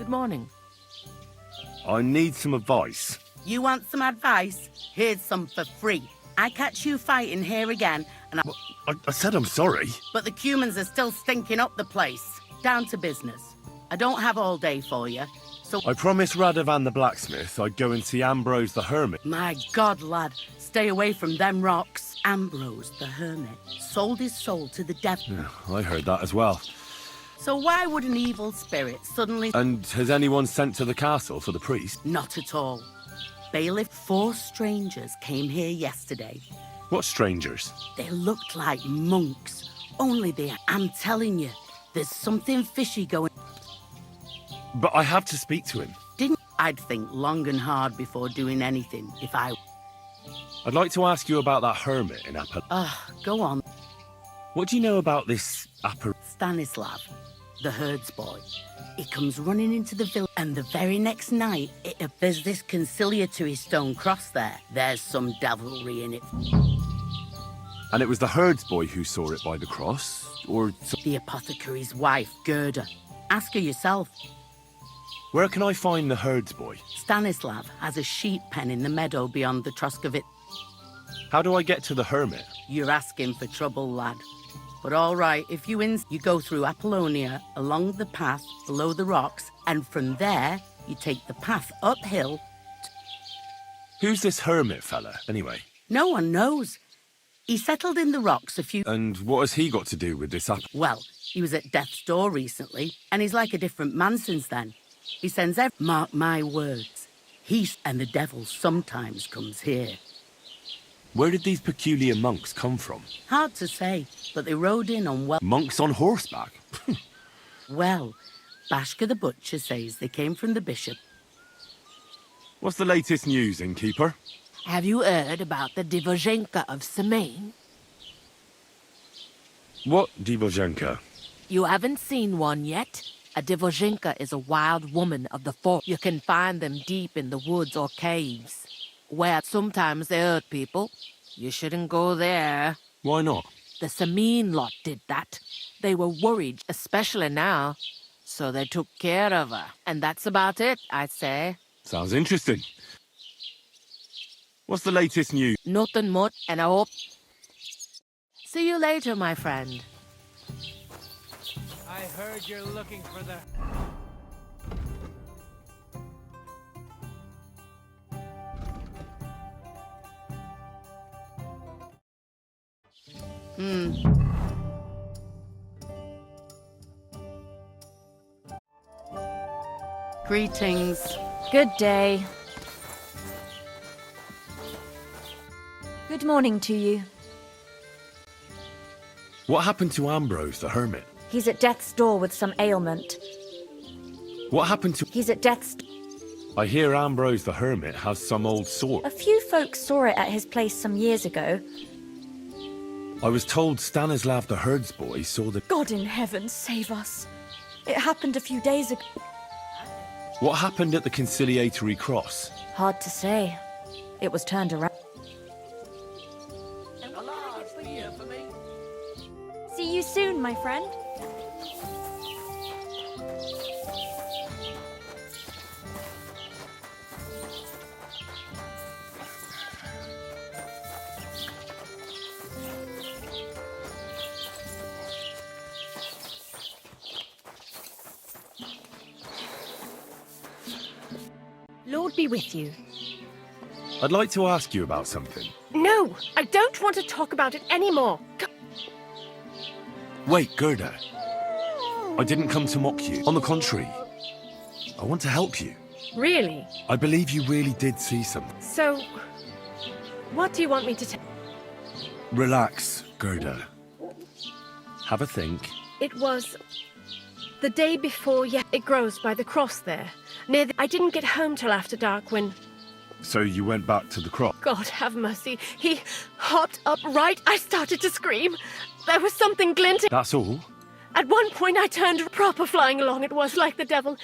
Good morning. I need some advice. You want some advice? Here's some for free. I catch you fighting here again, and I said I'm sorry. but the cumans are still stinking up the place. Down to business. I don't have all day for you, so... I promised Radovan the blacksmith I'd go and see Ambrose the Hermit. My God, lad, stay away from them rocks. Ambrose the Hermit sold his soul to the devil. Yeah, I heard that as well. So why would an evil spirit suddenly... And has anyone sent to the castle for the priest? Not at all. Bailiff, 4 strangers came here yesterday. What strangers? They looked like monks, only I'm telling you, there's something fishy going... But I have to speak to him. I'd think long and hard before doing anything if I... I'd like to ask you about that hermit in Apollonia. Go on. What do you know about this Stanislav, the herds boy. He comes running into the village, and the very next night, there's this conciliatory stone cross there. There's some devilry in it. And it was the herds boy who saw it by the cross? Or... The apothecary's wife, Gerda. Ask her yourself. Where can I find the herds boy? Stanislav has a sheep pen in the meadow beyond the Troskovit. How do I get to the hermit? You're asking for trouble, lad. But all right, if you go through Apollonia, along the path below the rocks, and from there, you take the path uphill. Who's this hermit fella, anyway? No one knows. He settled in the rocks a few... And what has he got to do with this Well, he was at death's door recently, and he's like a different man since then. He sends Mark my words. And the devil sometimes comes here. Where did these peculiar monks come from? Hard to say, but they rode in on Monks on horseback? Well, Bashka the butcher says they came from the bishop. What's the latest news, innkeeper? Have you heard about the Divozhenka of Semaine? What Divozhenka? You haven't seen one yet? A Divozhenka is a wild woman of the forest. You can find them deep in the woods or caves, where sometimes they hurt people. You shouldn't go there. Why not? The Semaine lot did that. They were worried, especially now, so they took care of her. And that's about it, I'd say. Sounds interesting. What's the latest news? Nothing much, and I hope... See you later, my friend. I heard you're looking for the... Greetings. Good day. Good morning to you. What happened to Ambrose the hermit? He's at death's door with some ailment. What happened to... He's at death's... I hear Ambrose the hermit has some old sword. A few folks saw it at his place some years ago. I was told Stanislav the herds boy saw the... God in heaven save us. It happened a few days ago. What happened at the conciliatory cross? Hard to say. It was turned around. See you soon, my friend. Lord be with you. I'd like to ask you about something. No, I don't want to talk about it anymore. Wait, Gerda. I didn't come to mock you. On the contrary, I want to help you. Really? I believe you really did see something. So, what do you want me to tell? Relax, Gerda. Have a think. It was the day before, it grows by the cross there. I didn't get home till after dark when... So you went back to the cross? God have mercy. He hopped upright. I started to scream. There was something glinting. That's all? At one point I turned proper flying along. It was like the devil.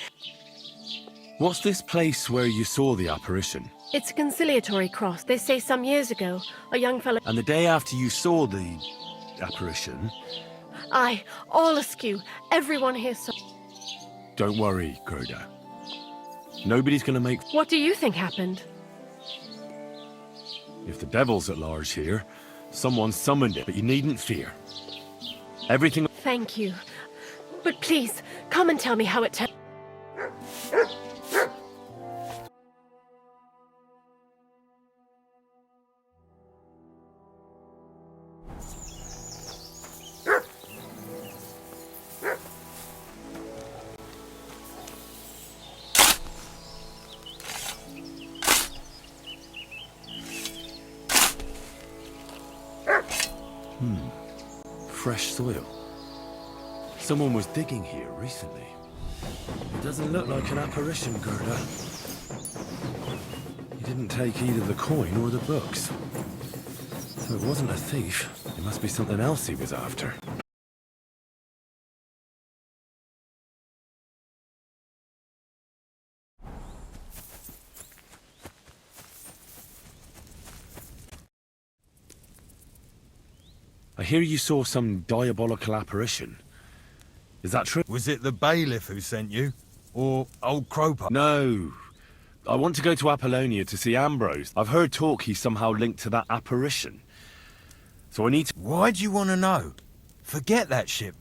What's this place where you saw the apparition? It's a conciliatory cross. They say some years ago, a young fellow... And the day after you saw the apparition... Aye, all askew. Everyone here saw... Don't worry, Gerda. Nobody's gonna make... What do you think happened? If the devil's at large here, someone summoned it, but you needn't fear. Everything... Thank you. But please, come and tell me how it turned. Fresh soil. Someone was digging here recently. It doesn't look like an apparition, Gerda. He didn't take either the coin or the books. So it wasn't a thief. It must be something else he was after. I hear you saw some diabolical apparition. Is that true? Was it the bailiff who sent you? Or old Croper? No. I want to go to Apollonia to see Ambrose. I've heard talk he's somehow linked to that apparition. So I need to... Why do you want to know? Forget that shit.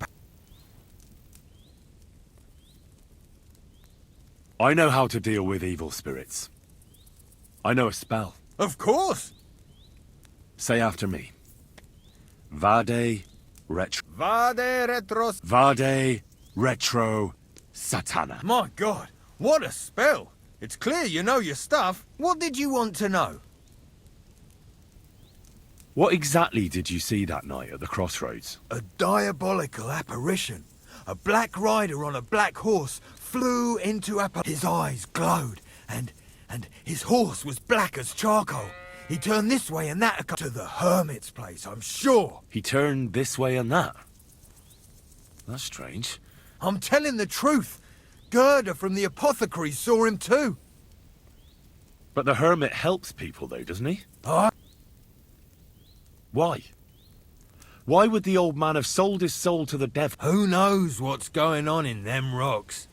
I know how to deal with evil spirits. I know a spell. Of course! Say after me. Vade retro... Vade retros... Vade retro satana. My God, what a spell! It's clear you know your stuff. What did you want to know? What exactly did you see that night at the crossroads? A diabolical apparition. A black rider on a black horse flew into His eyes glowed, and his horse was black as charcoal. He turned this way and that to the Hermit's place, I'm sure. He turned this way and that? That's strange. I'm telling the truth. Gerda from the apothecary saw him too. But the Hermit helps people though, doesn't he? Why? Why would the old man have sold his soul to the devil? Who knows what's going on in them rocks?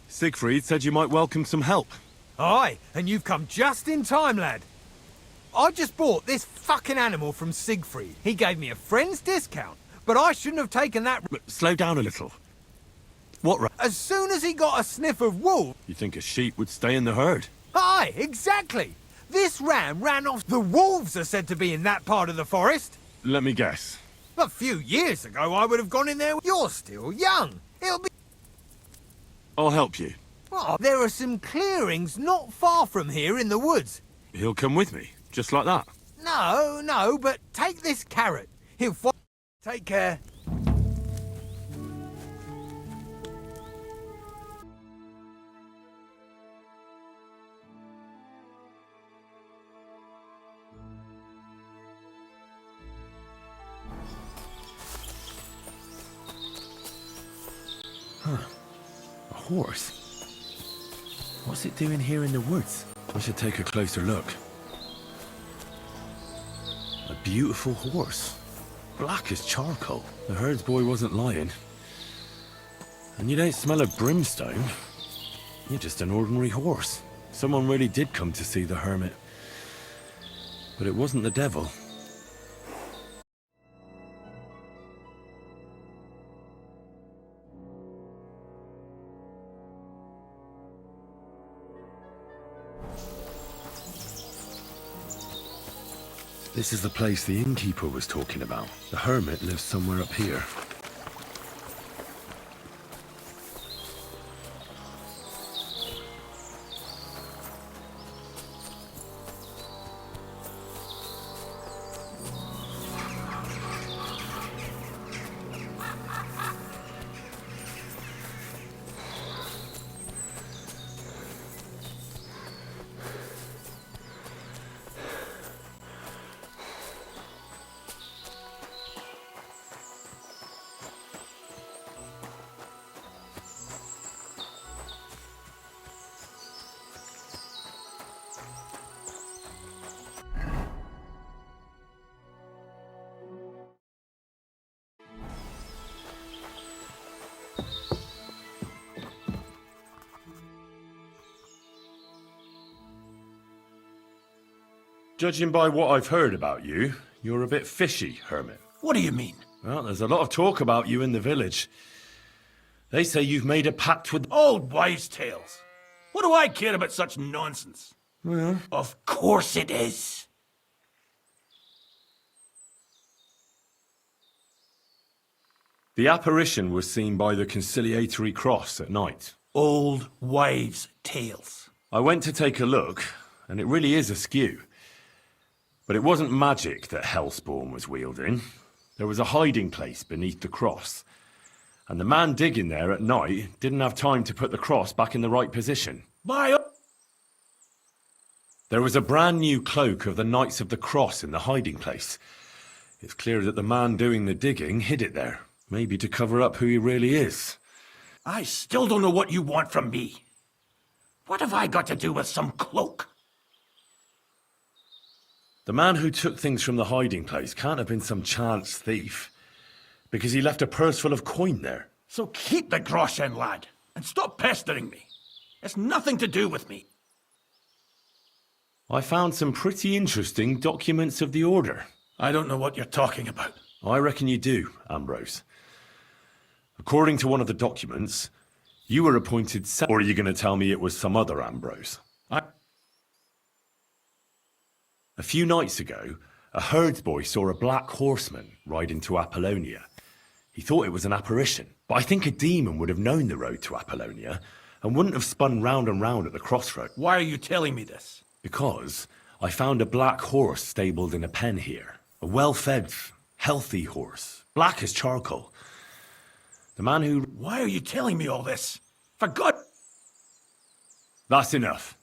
Siegfried said you might welcome some help. Aye, and you've come just in time, lad. I just bought this fucking animal from Siegfried. He gave me a friend's discount, but I shouldn't have taken that... Slow down a little. What As soon as he got a sniff of wool... You think a sheep would stay in the herd? Aye, exactly. This ram ran off. The wolves are said to be in that part of the forest. Let me guess. A few years ago, I would have gone in there. You're still young. It'll be... I'll help you. Oh, there are some clearings not far from here in the woods. He'll come with me, just like that. No, but take this carrot. He'll Take care. Huh. A horse? What's it doing here in the woods? I should take a closer look. A beautiful horse. Black as charcoal. The herdsboy wasn't lying. And you don't smell of brimstone. You're just an ordinary horse. Someone really did come to see the hermit. But it wasn't the devil. This is the place the innkeeper was talking about. The hermit lives somewhere up here. Judging by what I've heard about you, you're a bit fishy, Hermit. What do you mean? Well, there's a lot of talk about you in the village. They say you've made a pact with... Old wives' tales. What do I care about such nonsense? Well... Of course it is. The apparition was seen by the conciliatory cross at night. Old wives' tales. I went to take a look, and it really is askew. But it wasn't magic that Hellspawn was wielding. There was a hiding place beneath the cross. And the man digging there at night didn't have time to put the cross back in the right position. There was a brand new cloak of the Knights of the Cross in the hiding place. It's clear that the man doing the digging hid it there, maybe to cover up who he really is. I still don't know what you want from me. What have I got to do with some cloak? The man who took things from the hiding place can't have been some chance thief, because he left a purse full of coin there. So keep the groschen, lad, and stop pestering me. It's nothing to do with me. I found some pretty interesting documents of the Order. I don't know what you're talking about. I reckon you do, Ambrose. According to one of the documents, you were appointed or are you going to tell me it was some other Ambrose? A few nights ago, a herdsboy saw a black horseman ride into Apollonia. He thought it was an apparition, but I think a demon would have known the road to Apollonia and wouldn't have spun round and round at the crossroad. Why are you telling me this? Because I found a black horse stabled in a pen here. A well-fed, healthy horse, black as charcoal. The man who... Why are you telling me all this? For God... That's enough.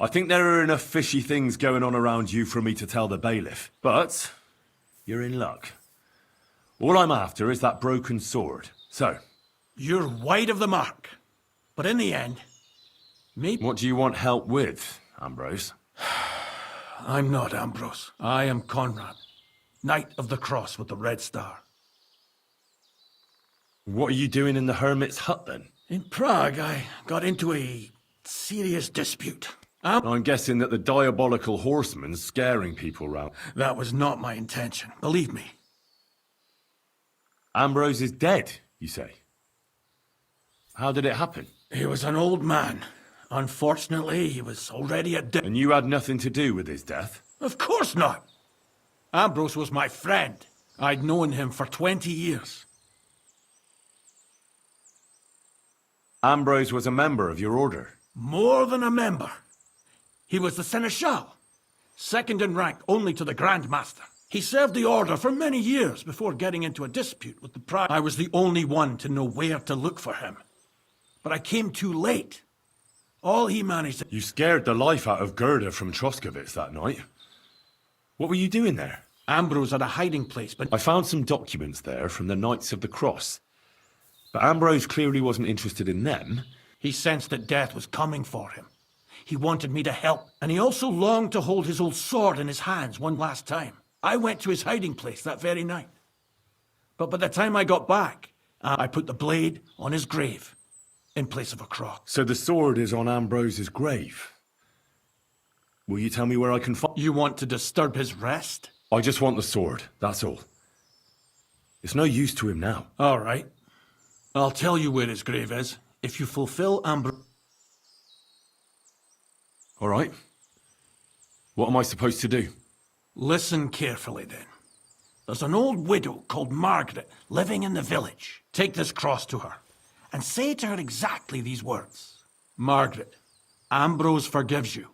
I think there are enough fishy things going on around you for me to tell the bailiff. But you're in luck. All I'm after is that broken sword. So... You're wide of the mark. But in the end... Maybe... What do you want help with, Ambrose? I'm not Ambrose. I am Conrad, Knight of the Cross with the Red Star. What are you doing in the Hermit's hut, then? In Prague, I got into a serious dispute. I'm guessing that the diabolical horseman's scaring people round. That was not my intention, believe me. Ambrose is dead, you say? How did it happen? He was an old man. Unfortunately, he was already at death. And you had nothing to do with his death? Of course not. Ambrose was my friend. I'd known him for 20 years. Ambrose was a member of your order? More than a member. He was the Seneschal, second in rank only to the Grand Master. He served the order for many years before getting into a dispute with the Prime. I was the only one to know where to look for him. But I came too late. All he managed to... You scared the life out of Gerda from Troskovitz that night. What were you doing there? Ambrose had a hiding place, but... I found some documents there from the Knights of the Cross. But Ambrose clearly wasn't interested in them. He sensed that death was coming for him. He wanted me to help, and he also longed to hold his old sword in his hands one last time. I went to his hiding place that very night. But by the time I got back, I put the blade on his grave, in place of a cross. So the sword is on Ambrose's grave? Will you tell me where I can find... You want to disturb his rest? I just want the sword, that's all. It's no use to him now. All right. I'll tell you where his grave is, if you fulfill Ambrose... All right. What am I supposed to do? Listen carefully, then. There's an old widow called Margaret living in the village. Take this cross to her, and say to her exactly these words. Margaret, Ambrose forgives you,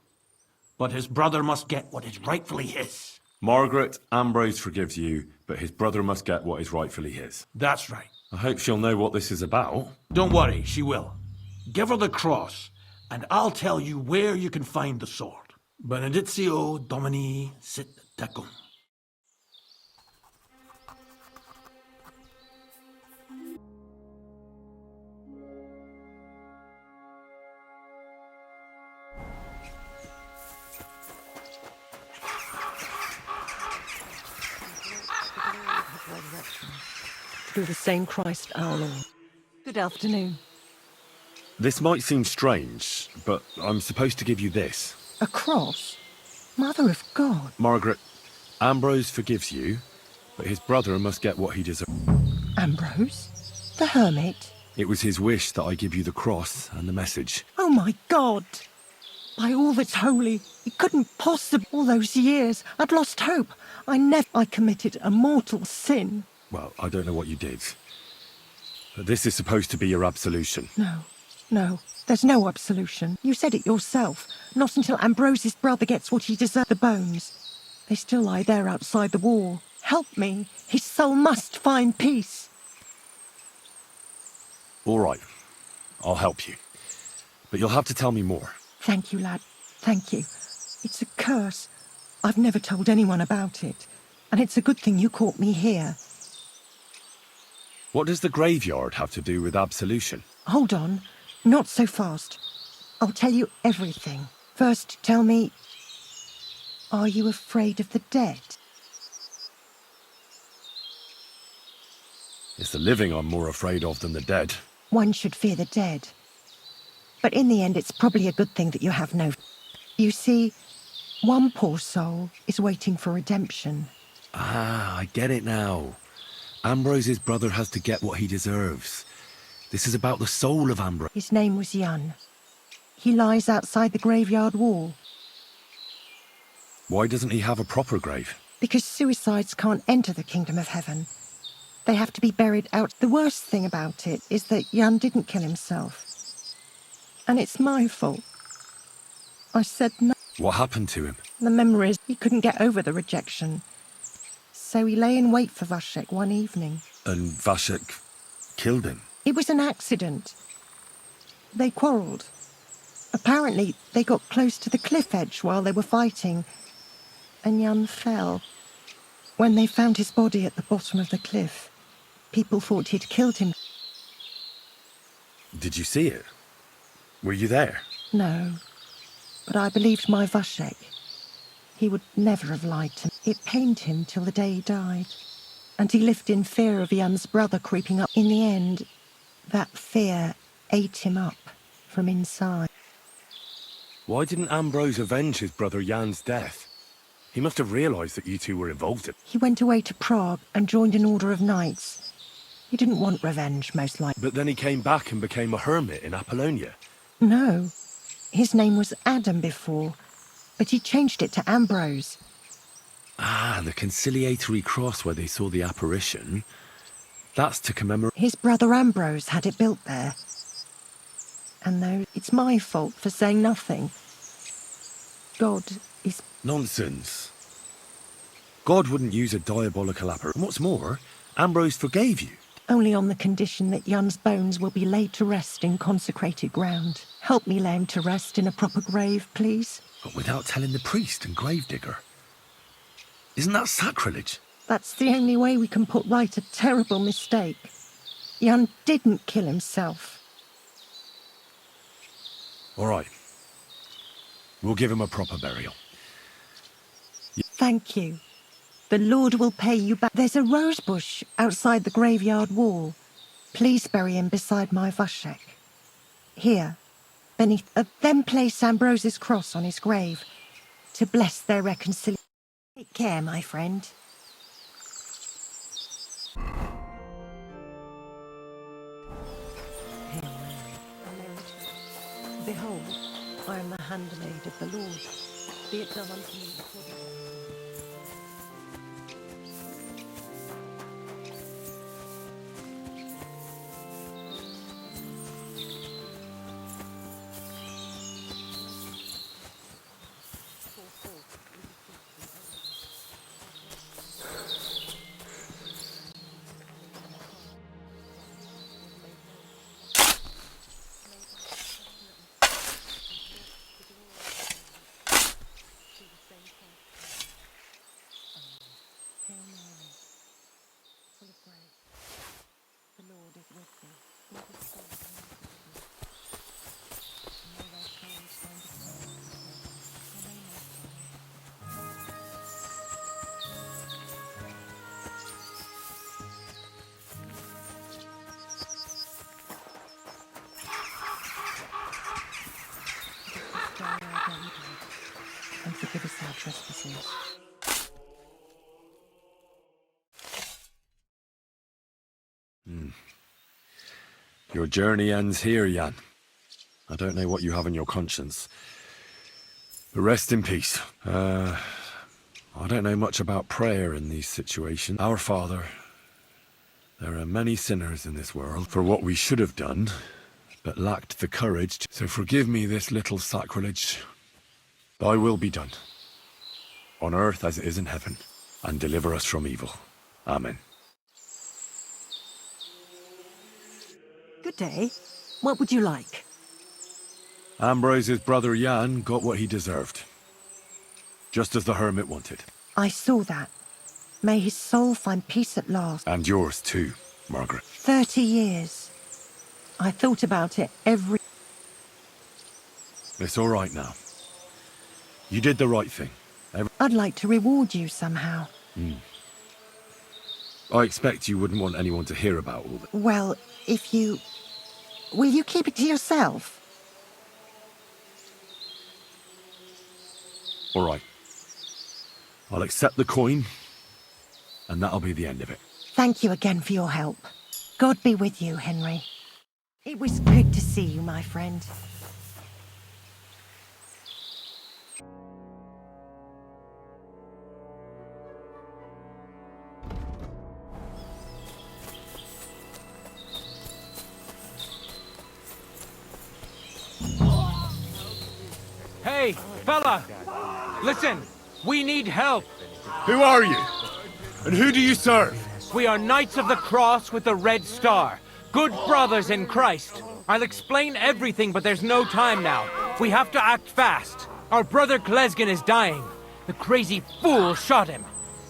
but his brother must get what is rightfully his. Margaret, Ambrose forgives you, but his brother must get what is rightfully his. That's right. I hope she'll know what this is about. Don't worry, she will. Give her the cross, and I'll tell you where you can find the sword. Benedictio Domini sit tecum. Through the same Christ our Lord. Good afternoon. This might seem strange, but I'm supposed to give you this. A cross? Mother of God. Margaret, Ambrose forgives you, but his brother must get what he deserves. Ambrose? The Hermit? It was his wish that I give you the cross and the message. Oh my God! By all that's holy, it couldn't possibly. All those years, I'd lost hope. I committed a mortal sin. Well, I don't know what you did. But this is supposed to be your absolution. No, there's no absolution. You said it yourself. Not until Ambrose's brother gets what he deserves. The bones. They still lie there outside the wall. Help me. His soul must find peace. All right. I'll help you. But you'll have to tell me more. Thank you, lad. Thank you. It's a curse. I've never told anyone about it. And it's a good thing you caught me here. What does the graveyard have to do with absolution? Hold on. Not so fast. I'll tell you everything. First, tell me, are you afraid of the dead? It's the living I'm more afraid of than the dead. One should fear the dead. But in the end, it's probably a good thing that you have no... You see, one poor soul is waiting for redemption. Ah, I get it now. Ambrose's brother has to get what he deserves. This is about the soul of Ambrose. His name was Jan. He lies outside the graveyard wall. Why doesn't he have a proper grave? Because suicides can't enter the kingdom of heaven. They have to be buried out. The worst thing about it is that Jan didn't kill himself. And it's my fault. I said no. What happened to him? The memory is he couldn't get over the rejection. So he lay in wait for Vashek one evening. And Vashek killed him? It was an accident. They quarrelled. Apparently, they got close to the cliff edge while they were fighting, and Jan fell. When they found his body at the bottom of the cliff, people thought he'd killed him. Did you see it? Were you there? No, but I believed my Vashek. He would never have lied to me. It pained him till the day he died, and he lived in fear of Jan's brother creeping up. In the end, that fear ate him up from inside. Why didn't Ambrose avenge his brother Jan's death? He must have realised that you two were involved in... He went away to Prague and joined an order of knights. He didn't want revenge, most likely. But then he came back and became a hermit in Apollonia. No. His name was Adam before, but he changed it to Ambrose. Ah, the conciliatory cross where they saw the apparition. That's to commemorate... His brother Ambrose had it built there. And though it's my fault for saying nothing, God is... Nonsense. God wouldn't use a diabolical apparition. What's more, Ambrose forgave you. Only on the condition that Jan's bones will be laid to rest in consecrated ground. Help me lay him to rest in a proper grave, please. But without telling the priest and gravedigger. Isn't that sacrilege? That's the only way we can put right a terrible mistake. Jan didn't kill himself. All right. We'll give him a proper burial. Thank you. The Lord will pay you back. There's a rose bush outside the graveyard wall. Please bury him beside my Vashek. Here, beneath. Then place Ambrose's cross on his grave to bless their reconciliation. Take care, my friend. Hail Mary. Behold, I am the handmaid of the Lord. Be it done unto me according to... trespasses. Your journey ends here, Jan. I don't know what you have in your conscience. But rest in peace. I don't know much about prayer in these situations. Our Father, there are many sinners in this world for what we should have done, but lacked the courage to... So forgive me this little sacrilege. Thy will be done, on earth as it is in heaven, and deliver us from evil. Amen. Good day. What would you like? Ambrose's brother Jan got what he deserved. Just as the Hermit wanted. I saw that. May his soul find peace at last. And yours too, Margaret. 30 years. I thought about it every... It's all right now. You did the right thing. I'd like to reward you somehow. I expect you wouldn't want anyone to hear about all that. Well, if you... Will you keep it to yourself? All right. I'll accept the coin, and that'll be the end of it. Thank you again for your help. God be with you, Henry. It was good to see you, my friend. Hey, fella! Listen, we need help. Who are you? And who do you serve? We are Knights of the Cross with the Red Star. Good brothers in Christ. I'll explain everything, but there's no time now. We have to act fast. Our brother Glesgan is dying. The crazy fool shot him.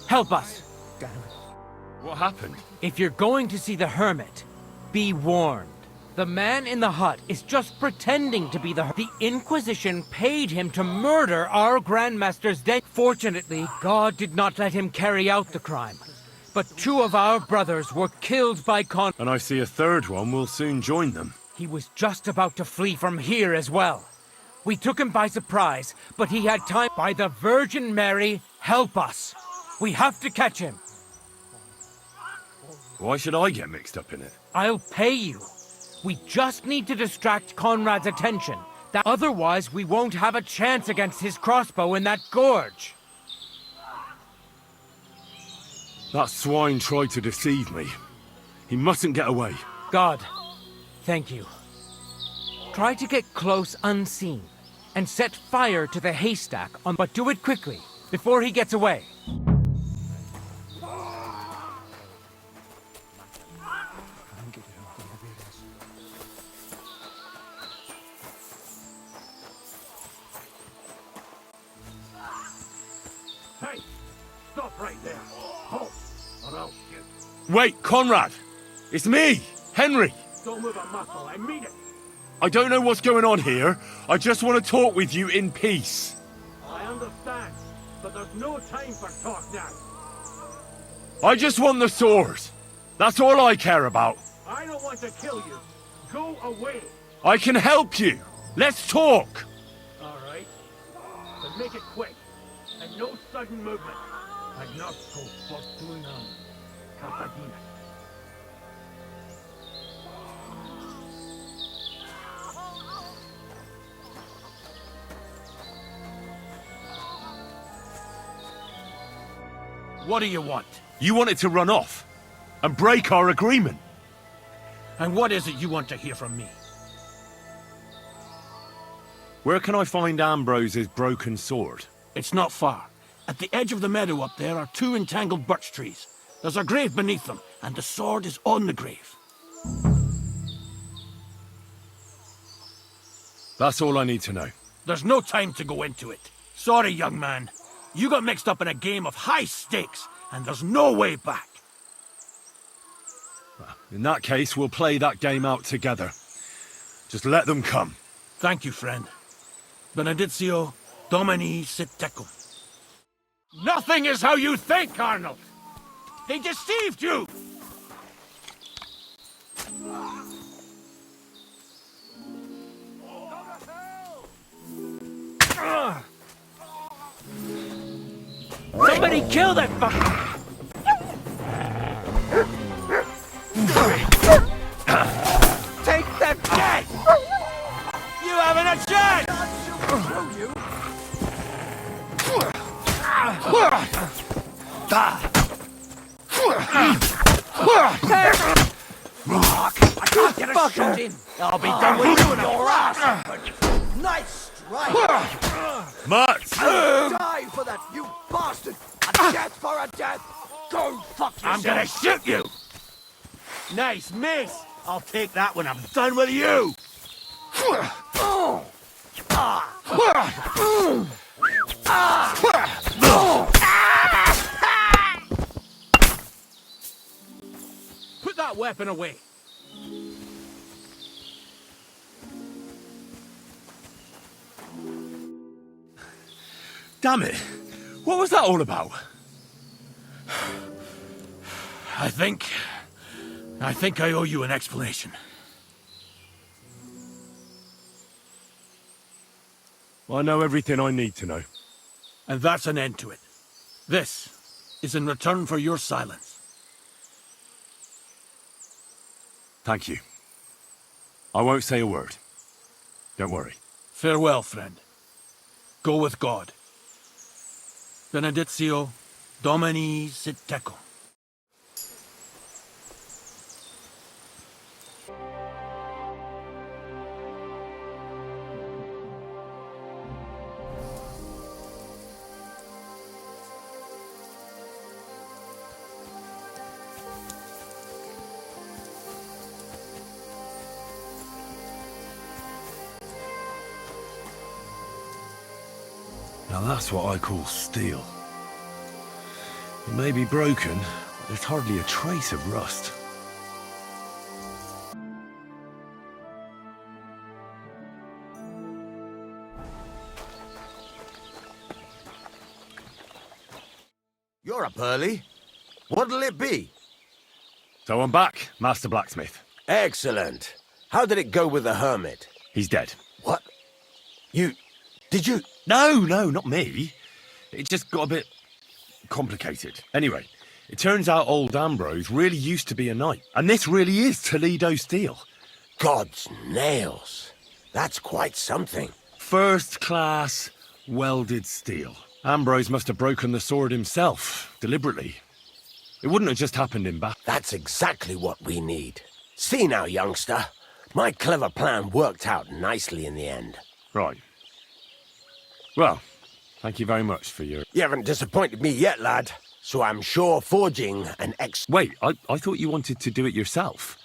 Help us. What happened? If you're going to see the Hermit, be warned. The man in the hut is just pretending to be the Inquisition paid him to murder our Grandmaster's dead. Fortunately, God did not let him carry out the crime. But 2 of our brothers were killed by And I see a third one will soon join them. He was just about to flee from here as well. We took him by surprise, but he had time. By the Virgin Mary, help us. We have to catch him. Why should I get mixed up in it? I'll pay you. We just need to distract Conrad's attention. Otherwise, we won't have a chance against his crossbow in that gorge. That swine tried to deceive me. He mustn't get away. God, thank you. Try to get close unseen and set fire to the haystack but do it quickly, before he gets away. Hey, stop right there. Halt, or I'll shoot. Wait, Conrad! It's me, Henry! Don't move a muscle, I mean it. I don't know what's going on here. I just want to talk with you in peace. I understand, but there's no time for talk now. I just want the sword. That's all I care about. I don't want to kill you. Go away. I can help you. Let's talk. All right, but make it quick, and no sudden movement. Agnosko fortunam, Cartagena. What do you want? You want it to run off and break our agreement. And what is it you want to hear from me? Where can I find Ambrose's broken sword? It's not far. At the edge of the meadow up there are 2 entangled birch trees. There's a grave beneath them, and the sword is on the grave. That's all I need to know. There's no time to go into it. Sorry, young man. You got mixed up in a game of high stakes, and there's no way back. In that case, we'll play that game out together. Just let them come. Thank you, friend. Benedictio Domini sit tecum. Nothing is how you think, Arnold! They deceived you! Somebody kill that fuck! Take that dead! You haven't a chance! I can't get a shot in! I'll be done with you in your ass! Nice strike! Mats! Die for that, you bastard! A death for a death! Go fuck yourself! I'm gonna shoot you! Nice miss! I'll take that when I'm done with you! Put that weapon away! Damn it! What was that all about? I think I owe you an explanation. I know everything I need to know. And that's an end to it. This is in return for your silence. Thank you. I won't say a word. Don't worry. Farewell, friend. Go with God. Benedictio Domini sit tecum. Now that's what I call steel. It may be broken, but there's hardly a trace of rust. You're up early. What'll it be? So I'm back, Master Blacksmith. Excellent. How did it go with the Hermit? He's dead. What? Did you? No, not me. It just got a bit complicated. Anyway, it turns out old Ambrose really used to be a knight. And this really is Toledo steel. God's nails. That's quite something. First class welded steel. Ambrose must have broken the sword himself, deliberately. It wouldn't have just happened in battle. That's exactly what we need. See now, youngster. My clever plan worked out nicely in the end. Right. Well, thank you very much for your... You haven't disappointed me yet, lad. So I'm sure forging an Wait, I thought you wanted to do it yourself.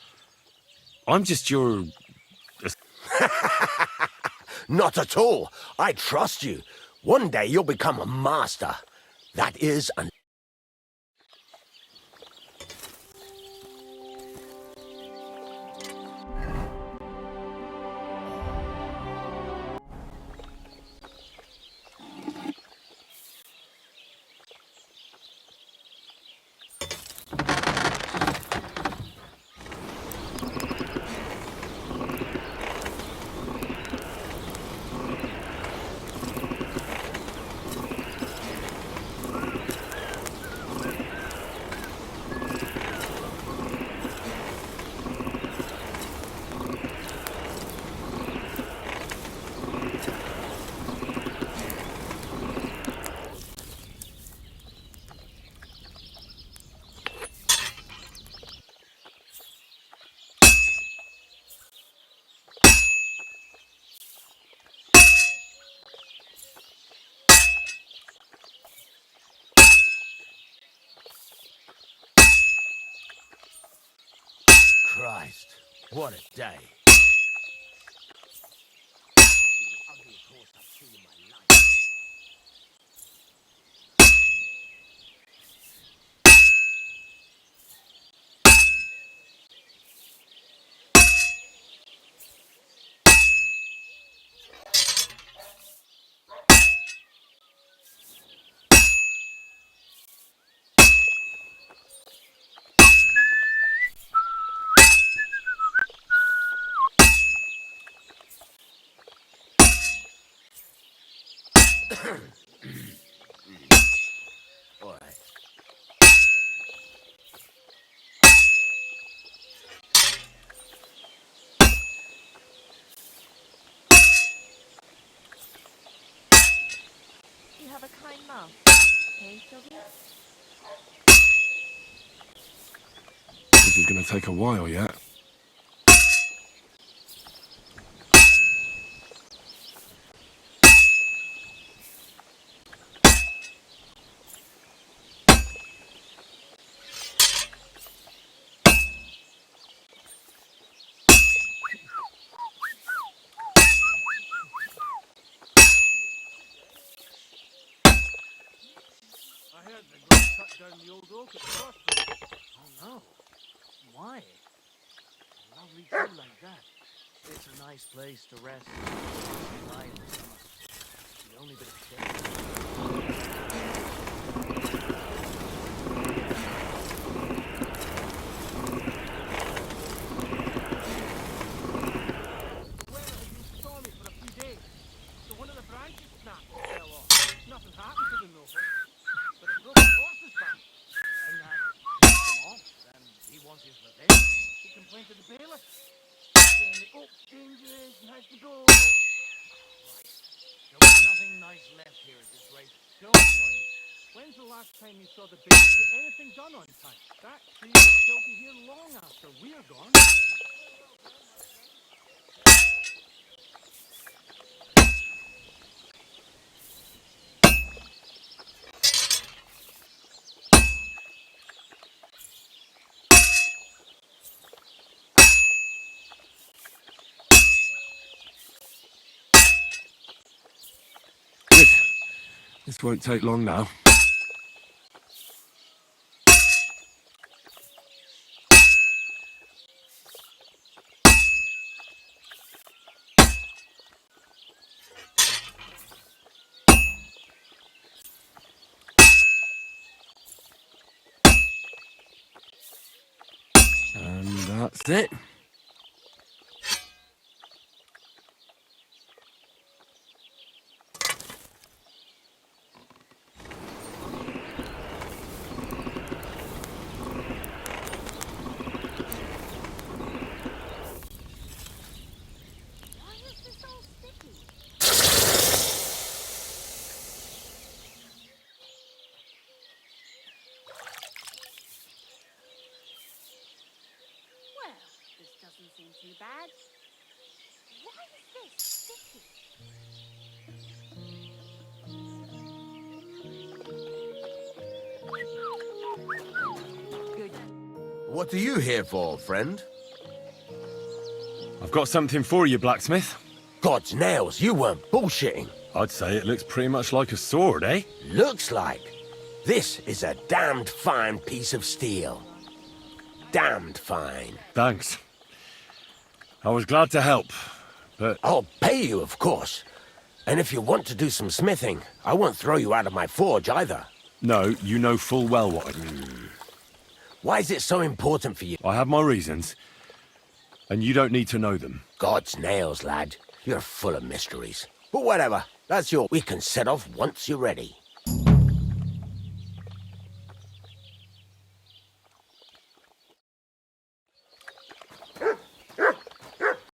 I'm just your... Not at all. I trust you. One day you'll become a master. That is an... Christ, what a day. Oi. have a kind mouth. Hey, Sylvia? This is gonna take a while yet. I heard the girl cut down the old oak at the crossroads. Oh no. Why? A lovely tree like that. It's a nice place to rest. Lie in the summer. The only bit of shade. Weather has been stormy for a few days, so one of the branches snapped and fell off. Nothing happened to the noble, but it broke the horse's back. And that pissed him off, and he wants his revenge. He complained to the bailiff, saying the oak's dangerous and has to go. Right. There'll be nothing nice left here at this rate. Don't worry. When's the last time you saw the bailiff get anything done on time? That tree will still be here long after we're gone. Good. This won't take long now. And that's it. Why is this all sticky? Well, this doesn't seem too bad. Why is this sticky? Good. What are you here for, friend? I've got something for you, blacksmith. God's nails, you weren't bullshitting. I'd say it looks pretty much like a sword, eh? Looks like. This is a damned fine piece of steel. Damned fine. Thanks. I was glad to help, but... I'll pay you, of course. And if you want to do some smithing, I won't throw you out of my forge either. No, you know full well what I do. Why is it so important for you? I have my reasons, and you don't need to know them. God's nails, lad. You're full of mysteries. But whatever, that's your... We can set off once you're ready.